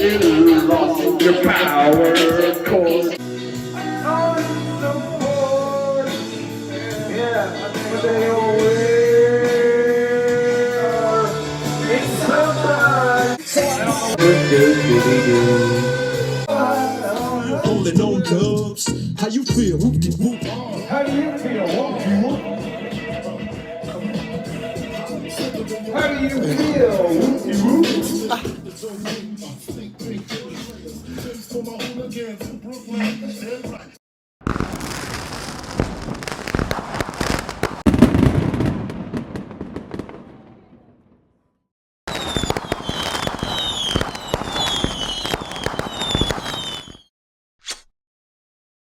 You lost your power cord. Yeah, but they always it's summer. Holding on dubs. How you feel? Whoop-de-whoop. How do you feel? Whoop-de-whoop. How do you feel? Whoop-de-whoop.